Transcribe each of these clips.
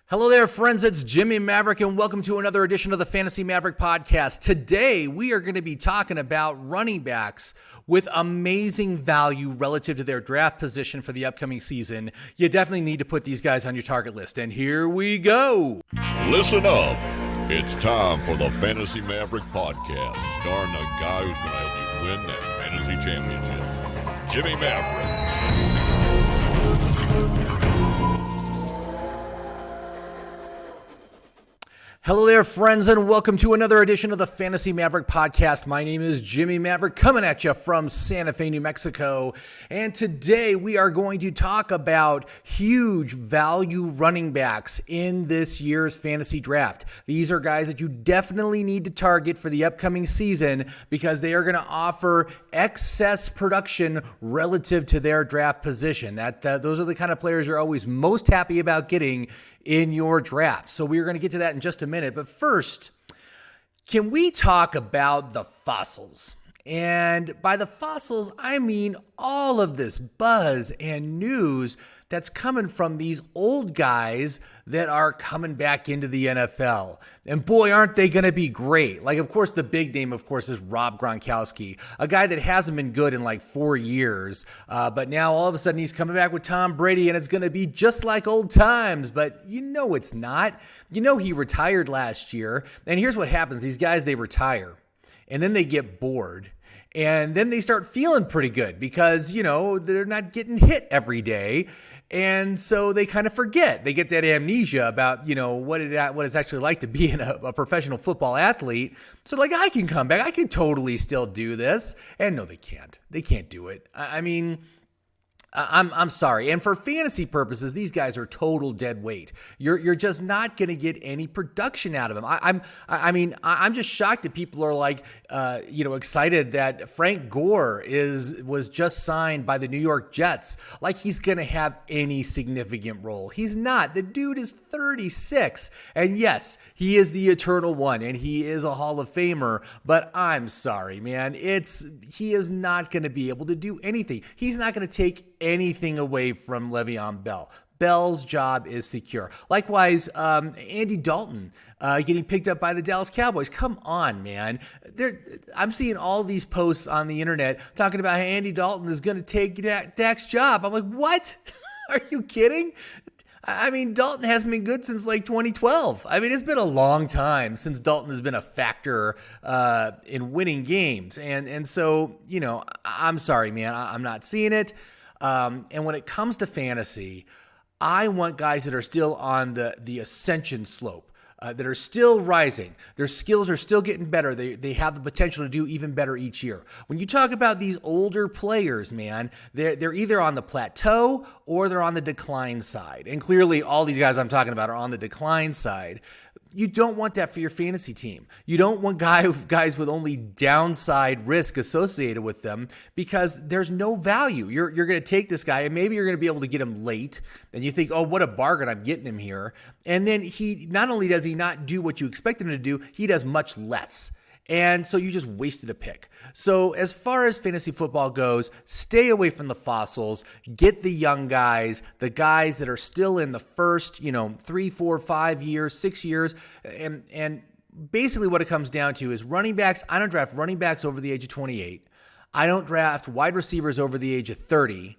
Hello there, friends. It's Jimmy Maverick, and welcome to another edition of the Fantasy Maverick podcast. Today, we are going to be talking about running backs with amazing value relative to their draft position for the upcoming season. You definitely need to put these guys on your target list, and here we go. Listen up. It's time for the Fantasy Maverick podcast, starring the guy who's going to help you win that fantasy championship, Jimmy Maverick. Hello there, friends, and welcome to another edition of the Fantasy Maverick podcast. My name is Jimmy Maverick, coming at you from Santa Fe, New Mexico. And today we are going to talk about huge value running backs in this year's fantasy draft. These are guys that you definitely need to target for the upcoming season because they are going to offer excess production relative to their draft position. Those are the kind of players you're always most happy about getting in your draft. So we're going to get to that in just a minute. But first, can we talk about the fossils? And by the fossils, I mean all of this buzz and news that's coming from these old guys that are coming back into the NFL. And boy, aren't they going to be great. Like, of course, the big name, of course, is Rob Gronkowski, a guy that hasn't been good in like 4 years. But now all of a sudden he's coming back with Tom Brady and it's going to be just like old times. But you know it's not. You know he retired last year. And here's what happens. These guys, they retire and then they get bored. And then they start feeling pretty good because, you know, they're not getting hit every day. And so they kind of forget. They get that amnesia about, you know, what it's actually like to be a professional football athlete. So like, I can come back. I can totally still do this. And no, they can't. They can't do it. I mean, I'm sorry. And for fantasy purposes, these guys are total dead weight. You're just not going to get any production out of them. I'm just shocked that people are like, excited that Frank Gore was just signed by the New York Jets. Like he's going to have any significant role. He's not. The dude is 36. And yes, he is the eternal one and he is a Hall of Famer, but I'm sorry, man. He is not going to be able to do anything. He's not going to take anything away from LeVeon Bell. Bell's job is secure. Likewise, Andy Dalton getting picked up by the Dallas Cowboys. Come on, man. I'm seeing all these posts on the internet talking about how Andy Dalton is going to take Dak's job. I'm like, what? Are you kidding? I mean, Dalton hasn't been good since like 2012. I mean, it's been a long time since Dalton has been a factor in winning games. And so, you know, I'm sorry, man. I'm not seeing it. And when it comes to fantasy, I want guys that are still on the ascension slope, that are still rising. Their skills are still getting better. They have the potential to do even better each year. When you talk about these older players, man, they're either on the plateau or they're on the decline side. And clearly all these guys I'm talking about are on the decline side. You don't want that for your fantasy team. You don't want guys with only downside risk associated with them because there's no value. You're going to take this guy and maybe you're going to be able to get him late and you think, oh, what a bargain, I'm getting him here. And then he not only does he not do what you expect him to do, he does much less. And so you just wasted a pick. So as far as fantasy football goes, stay away from the fossils, get the young guys, the guys that are still in the first, 3, 4, 5 years, 6 years. And basically what it comes down to is running backs. I don't draft running backs over the age of 28. I don't draft wide receivers over the age of 30.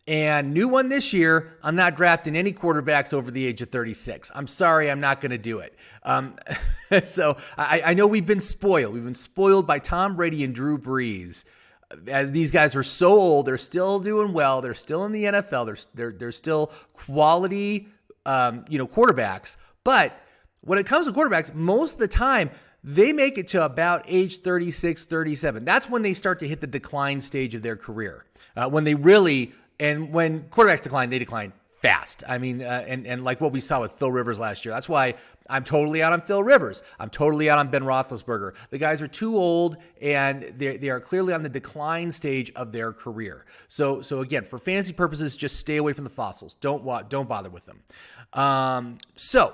And new one this year, I'm not drafting any quarterbacks over the age of 36. I'm sorry, I'm not going to do it. So I know we've been spoiled. We've been spoiled by Tom Brady and Drew Brees. As these guys are so old, they're still doing well. They're still in the NFL. They're still quality, quarterbacks. But when it comes to quarterbacks, most of the time, they make it to about age 36, 37. That's when they start to hit the decline stage of their career. And when quarterbacks decline, they decline fast. I mean, and like what we saw with Phil Rivers last year. That's why I'm totally out on Phil Rivers. I'm totally out on Ben Roethlisberger. The guys are too old, and they are clearly on the decline stage of their career. So again, for fantasy purposes, just stay away from the fossils. Don't bother with them. So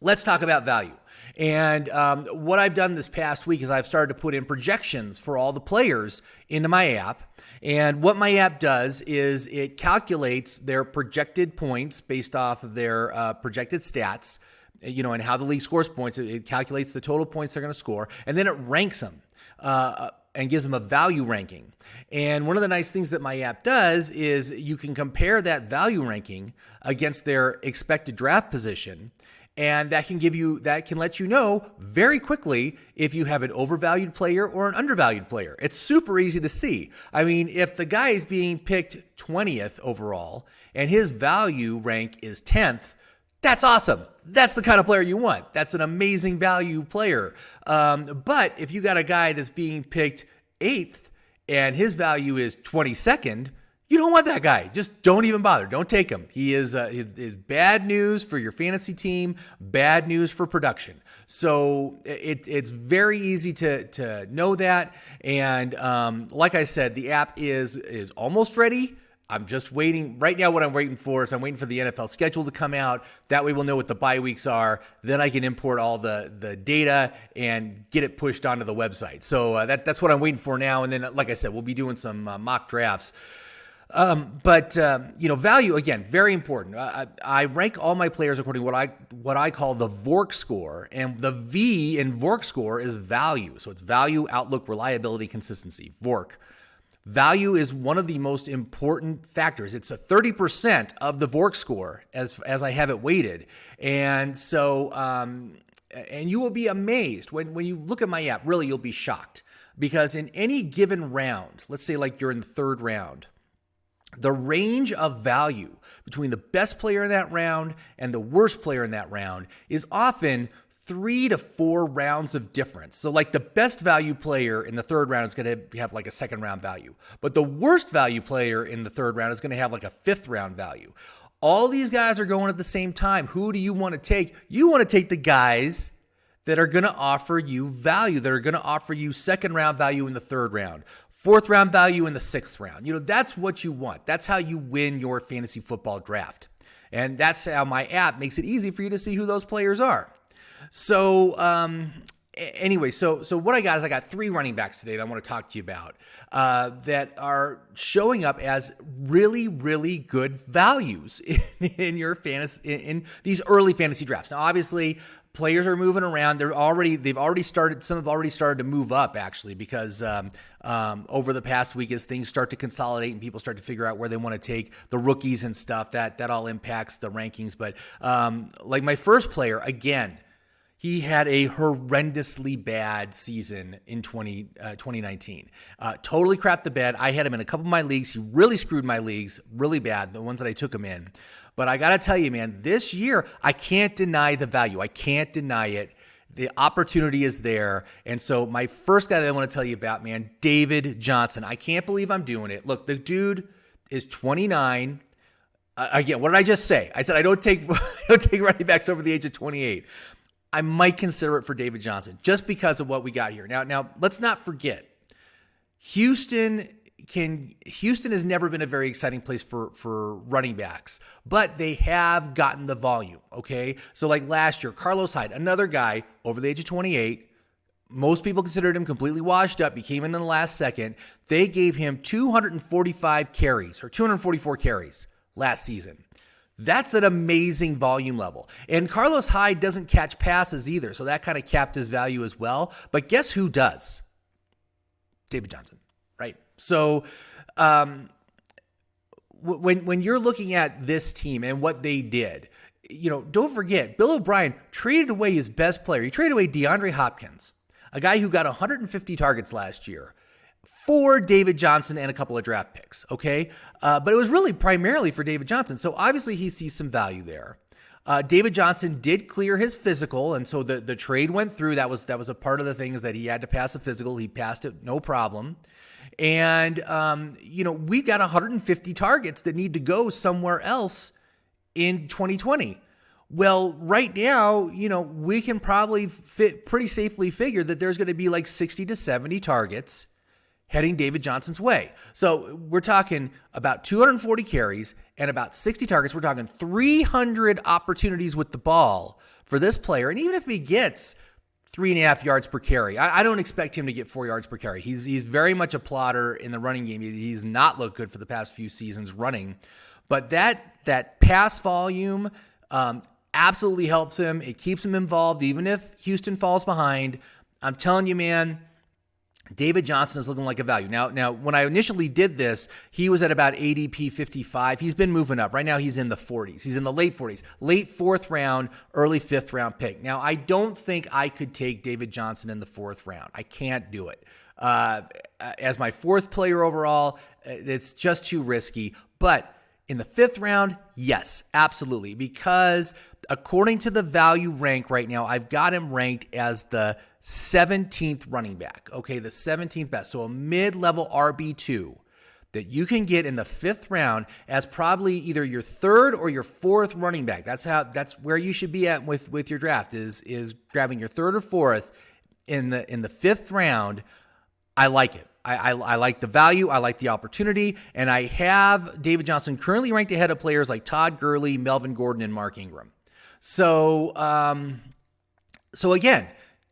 let's talk about value. And what I've done this past week is I've started to put in projections for all the players into my app. And what my app does is it calculates their projected points based off of their projected stats, and how the league scores points. It calculates the total points they're going to score, and then it ranks them and gives them a value ranking. And one of the nice things that my app does is you can compare that value ranking against their expected draft position. And that can let you know very quickly if you have an overvalued player or an undervalued player. It's super easy to see. I mean, if the guy is being picked 20th overall and his value rank is 10th, that's awesome. That's the kind of player you want. That's an amazing value player. But if you got a guy that's being picked 8th and his value is 22nd, you don't want that guy. Just don't even bother. Don't take him. He is bad news for your fantasy team, bad news for production. So it's very easy to know that. And like I said, the app is almost ready. I'm just waiting. Right now, what I'm waiting for is I'm waiting for the NFL schedule to come out. That way we'll know what the bye weeks are. Then I can import all the data and get it pushed onto the website. So that's what I'm waiting for now. And then, like I said, we'll be doing some mock drafts. But value, again, very important. I rank all my players according to what I call the VORK score, and the V in VORK score is value. So it's value, outlook, reliability, consistency, VORK. Value is one of the most important factors. It's a 30% of the VORK score as I have it weighted. And so, and you will be amazed when you look at my app, really, you'll be shocked because in any given round, let's say like you're in the third round, the range of value between the best player in that round and the worst player in that round is often 3 to 4 rounds of difference. So like the best value player in the third round is going to have like a second round value, but the worst value player in the third round is going to have like a fifth round value. All these guys are going at the same time. Who do you want to take? You want to take the guys that are going to offer you value, that are going to offer you second round value in the third round, fourth round value in the sixth round. That's what you want. That's how you win your fantasy football draft. And that's how my app makes it easy for you to see who those players are. So anyway, so what I got is I got 3 running backs today that I want to talk to you about that are showing up as really, really good values in your fantasy, in these early fantasy drafts. Now, obviously, players are moving around. Some have already started to move up actually because over the past week as things start to consolidate and people start to figure out where they want to take the rookies and stuff, that all impacts the rankings. But like my first player, again, he had a horrendously bad season in 2019. Totally crapped the bed. I had him in a couple of my leagues. He really screwed my leagues really bad, the ones that I took him in. But I got to tell you, man, this year, I can't deny the value. I can't deny it. The opportunity is there. And so my first guy that I want to tell you about, man, David Johnson. I can't believe I'm doing it. Look, the dude is 29. Again, what did I just say? I said I don't take running backs over the age of 28. I might consider it for David Johnson just because of what we got here. Now let's not forget, Houston has never been a very exciting place for running backs, but they have gotten the volume, okay? So like last year, Carlos Hyde, another guy over the age of 28, most people considered him completely washed up. He came in the last second. They gave him 245 carries or 244 carries last season. That's an amazing volume level. And Carlos Hyde doesn't catch passes either, so that kind of capped his value as well. But guess who does? David Johnson, right? So when you're looking at this team and what they did, don't forget, Bill O'Brien traded away his best player. He traded away DeAndre Hopkins, a guy who got 150 targets last year, for David Johnson and a couple of draft picks, okay? But it was really primarily for David Johnson. So obviously he sees some value there. David Johnson did clear his physical, and so the trade went through. That was a part of the things that he had to pass a physical. He passed it, no problem. And, we got 150 targets that need to go somewhere else in 2020. Well, right now, we can probably pretty safely figure that there's going to be like 60 to 70 targets heading David Johnson's way. So we're talking about 240 carries and about 60 targets. We're talking 300 opportunities with the ball for this player. And even if he gets 3.5 yards per carry, I don't expect him to get 4 yards per carry. He's very much a plotter in the running game. He's not looked good for the past few seasons running. But that pass volume absolutely helps him. It keeps him involved even if Houston falls behind. I'm telling you, man, David Johnson is looking like a value. Now, when I initially did this, he was at about ADP 55. He's been moving up. Right now, he's in the 40s. He's in the late 40s. Late 4th round, early 5th round pick. Now, I don't think I could take David Johnson in the 4th round. I can't do it. As my 4th player overall, it's just too risky. But in the 5th round, yes, absolutely. Because according to the value rank right now, I've got him ranked as the 17th running back. Okay, the 17th best. So a mid-level RB2 that you can get in the 5th round as probably either your 3rd or your 4th running back. That's where you should be at with your draft is grabbing your 3rd or 4th in the 5th round. I like it. I like the value. I like the opportunity. And I have David Johnson currently ranked ahead of players like Todd Gurley, Melvin Gordon, and Mark Ingram. So again,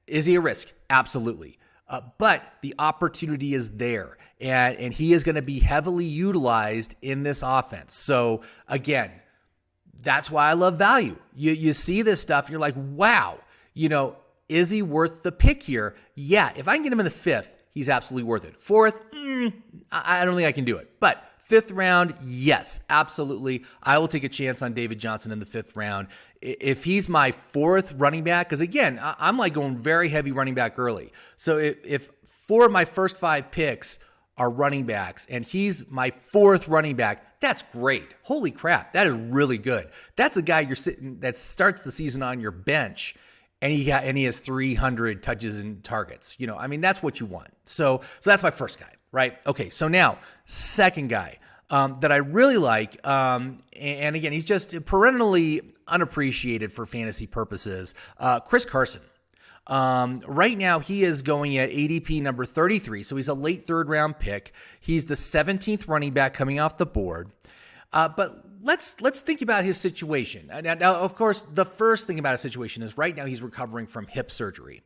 is he a risk? Absolutely. But the opportunity is there, and he is going to be heavily utilized in this offense. So again, that's why I love value. You see this stuff, and you're like, wow, is he worth the pick here? Yeah, if I can get him in the 5th, he's absolutely worth it. 4th, I don't think I can do it. But 5th round, yes, absolutely. I will take a chance on David Johnson in the 5th round. If he's my 4th running back, because again, I'm like going very heavy running back early. So if 4 of my first 5 picks are running backs and he's my 4th running back, that's great. Holy crap, that is really good. That's a guy you're sitting that starts the season on your bench. And he has 300 touches and targets. That's what you want. So that's my first guy, right? Okay, so now, second guy that I really like, and again, he's just perennially unappreciated for fantasy purposes, Chris Carson. Right now, he is going at ADP number 33, so he's a late 3rd round pick. He's the 17th running back coming off the board. But let's think about his situation. Now, of course, the first thing about his situation is right now he's recovering from hip surgery.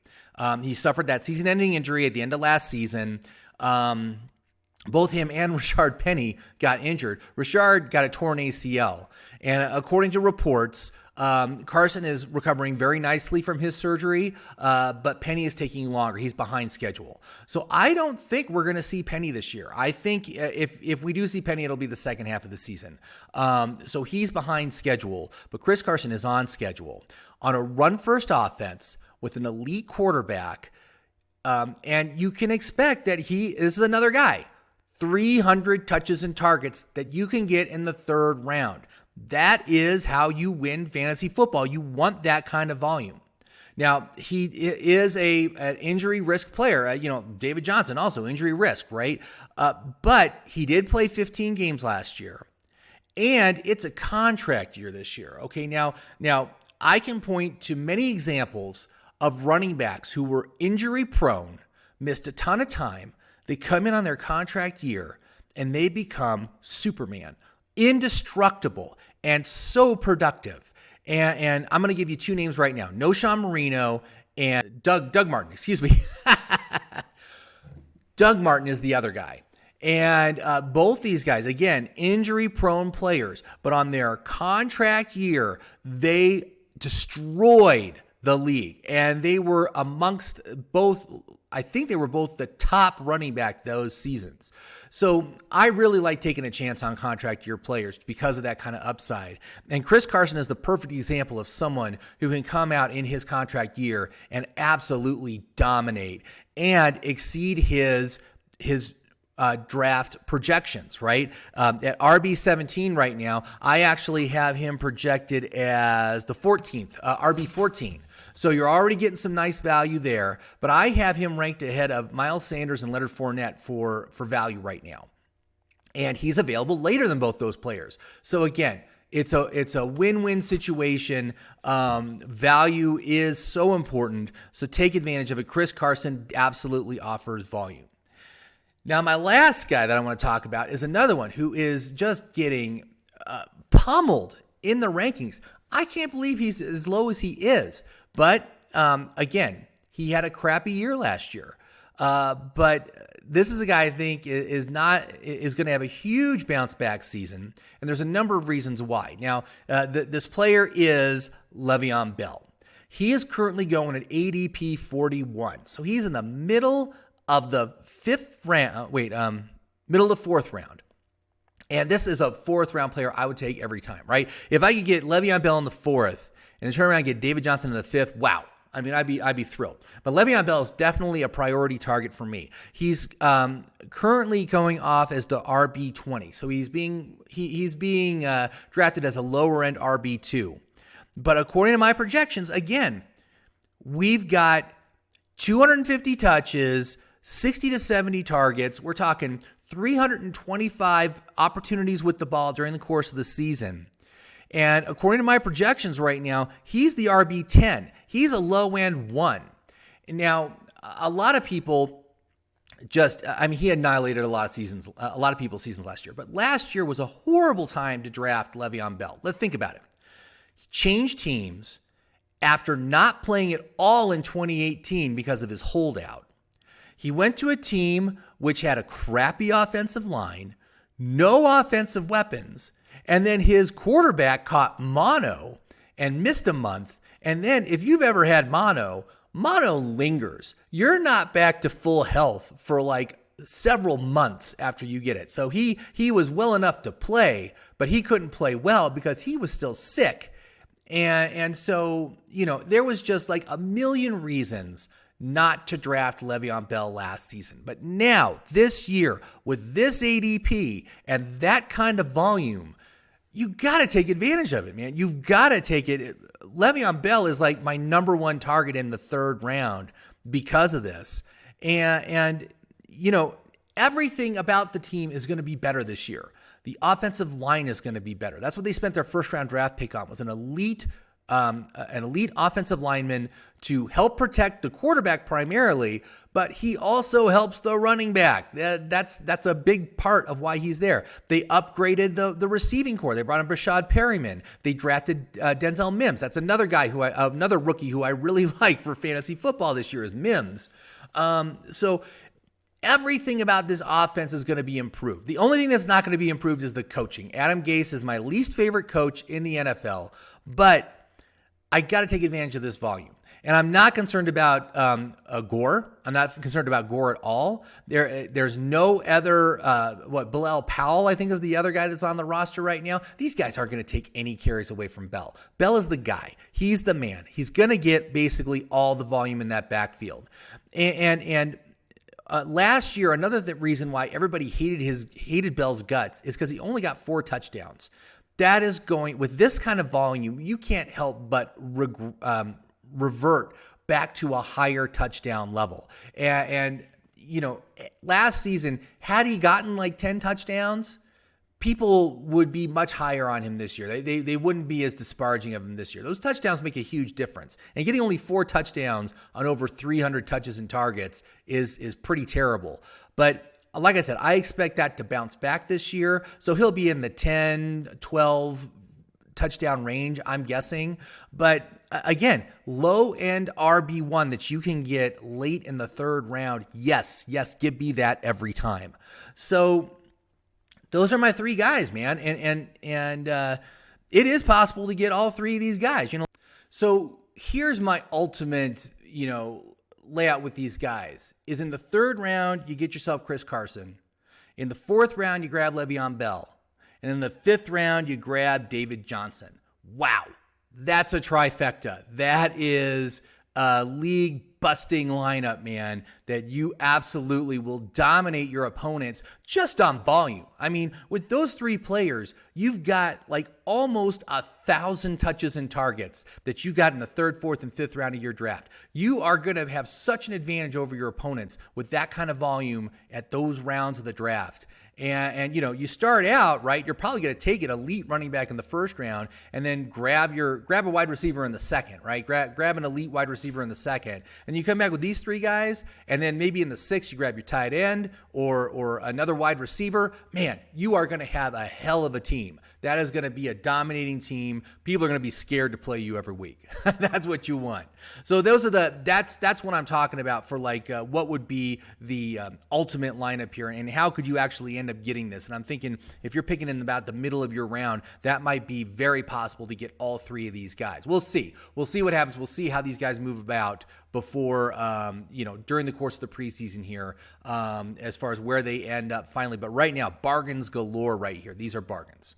He suffered that season-ending injury at the end of last season. Both him and Rashard Penny got injured. Rashard got a torn ACL. And according to reports, Carson is recovering very nicely from his surgery, but Penny is taking longer. He's behind schedule. So I don't think we're going to see Penny this year. I think if we do see Penny, it'll be the second half of the season. So he's behind schedule, but Chris Carson is on schedule on a run-first offense with an elite quarterback. And you can expect that this is another guy, 300 touches and targets that you can get in the 3rd round. That is how you win fantasy football. You want that kind of volume. Now, he is an injury risk player. David Johnson also injury risk, right? But he did play 15 games last year, and it's a contract year this year. Okay, now I can point to many examples of running backs who were injury prone, missed a ton of time. They come in on their contract year, and they become Superman, indestructible, and so productive. And I'm going to give you 2 names right now. Noshawn Marino and Doug Martin, excuse me. Doug Martin is the other guy. And both these guys, again, injury-prone players, but on their contract year, they destroyed the league. And they were amongst both, I think they were both the top running back those seasons. So I really like taking a chance on contract year players because of that kind of upside. And Chris Carson is the perfect example of someone who can come out in his contract year and absolutely dominate and exceed his draft projections, right? At RB17 right now, I actually have him projected as the 14th, RB14. So you're already getting some nice value there, but I have him ranked ahead of Miles Sanders and Leonard Fournette for value right now. And he's available later than both those players. So again, it's a win-win situation. Value is so important, so take advantage of it. Chris Carson absolutely offers volume. Now, my last guy that I want to talk about is another one who is just getting pummeled in the rankings. I can't believe he's as low as he is. But again, he had a crappy year last year. But this is a guy I think is going to have a huge bounce back season, and there's a number of reasons why. Now, this player is LeVeon Bell. He is currently going at ADP 41, so he's in the middle of the middle of fourth round. And this is a fourth round player I would take every time, right? If I could get LeVeon Bell in the fourth and then turn around and get David Johnson in the fifth, wow. I mean, I'd be thrilled. But LeVeon Bell is definitely a priority target for me. He's currently going off as the RB20, so he's being drafted as a lower end RB2. But according to my projections, again, we've got 250 touches, 60 to 70 targets. We're talking 325 opportunities with the ball during the course of the season. And according to my projections right now, he's the RB10. He's a low-end 1. Now, a lot of people he annihilated a lot of people's seasons last year. But last year was a horrible time to draft LeVeon Bell. Let's think about it. He changed teams after not playing at all in 2018 because of his holdout. He went to a team which had a crappy offensive line, no offensive weapons, and then his quarterback caught mono and missed a month. And then if you've ever had mono lingers. You're not back to full health for like several months after you get it. So he was well enough to play, but he couldn't play well because he was still sick. And so, there was just like a million reasons not to draft LeVeon Bell last season. But now, this year, with this ADP and that kind of volume, you got to take advantage of it, man. You've got to take it. LeVeon Bell is like my number one target in the third round because of this. And everything about the team is going to be better this year. The offensive line is going to be better. That's what they spent their first round draft pick on, was an elite offensive lineman to help protect the quarterback primarily, but he also helps the running back. That's a big part of why he's there. They upgraded the receiving core. They brought in Brashad Perryman. They drafted Denzel Mims. That's another guy another rookie who I really like for fantasy football this year is Mims. So everything about this offense is going to be improved. The only thing that's not going to be improved is the coaching. Adam Gase is my least favorite coach in the NFL, but I got to take advantage of this volume. And I'm not concerned about Gore. I'm not concerned about Gore at all. There's no other, Bilal Powell, I think, is the other guy that's on the roster right now. These guys aren't going to take any carries away from Bell. Bell is the guy. He's the man. He's going to get basically all the volume in that backfield. And last year, another reason why everybody hated Bell's guts is because he only got 4 touchdowns. That is going, with this kind of volume, you can't help but revert back to a higher touchdown level. And last season, had he gotten like 10 touchdowns, people would be much higher on him this year. They wouldn't be as disparaging of him this year. Those touchdowns make a huge difference. And getting only 4 touchdowns on over 300 touches and targets is pretty terrible. But like I said, I expect that to bounce back this year. So he'll be in the 10, 12 touchdown range, I'm guessing. But again, low-end RB1 that you can get late in the third round, yes, give me that every time. So those are my 3 guys, man. And it is possible to get all 3 of these guys. So here's my ultimate, layout with these guys is in the third round, you get yourself Chris Carson. In the fourth round, you grab LeVeon Bell. And in the 5th round, you grab David Johnson. Wow. That's a trifecta. That is a league-busting lineup, man, that you absolutely will dominate your opponents just on volume. I mean, with those 3 players, you've got like almost 1,000 touches and targets that you got in the 3rd, 4th, and 5th round of your draft. You are going to have such an advantage over your opponents with that kind of volume at those rounds of the draft. And you start out, right, you're probably going to take an elite running back in the first round and then grab a wide receiver in the second, right? Grab an elite wide receiver in the second. And you come back with these three guys, and then maybe in the sixth you grab your tight end or another wide receiver. Man, you are going to have a hell of a team. That is going to be a dominating team. People are going to be scared to play you every week. That's what you want. So that's what I'm talking about for what would be the ultimate lineup here, and how could you actually end up getting this? And I'm thinking if you're picking in about the middle of your round, that might be very possible to get all three of these guys. We'll see. We'll see what happens. We'll see how these guys move about before, during the course of the preseason here, as far as where they end up finally. But right now, bargains galore right here. These are bargains.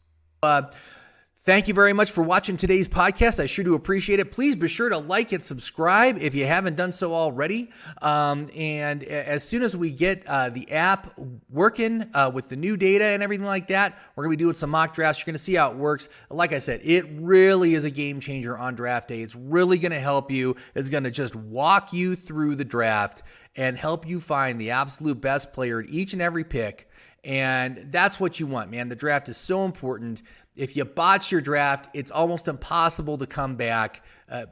Thank you very much for watching today's podcast. I sure do appreciate it. Please be sure to like and subscribe if you haven't done so already. And as soon as we get the app working with the new data and everything like that, we're going to be doing some mock drafts. You're going to see how it works. Like I said, it really is a game changer on draft day. It's really going to help you. It's going to just walk you through the draft and help you find the absolute best player at each and every pick. And that's what you want, man. The draft is so important. If you botch your draft, it's almost impossible to come back.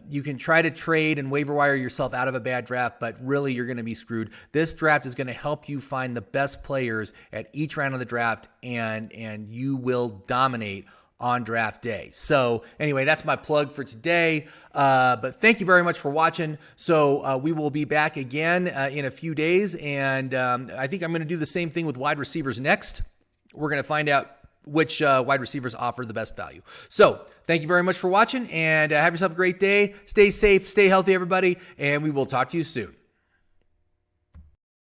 You can try to trade and waiver wire yourself out of a bad draft, but really you're going to be screwed. This draft is going to help you find the best players at each round of the draft, and you will dominate on draft day. So anyway, that's my plug for today. But thank you very much for watching. So we will be back again in a few days. And I think I'm going to do the same thing with wide receivers next. We're going to find out which wide receivers offer the best value. So thank you very much for watching, and have yourself a great day. Stay safe, stay healthy, everybody. And we will talk to you soon.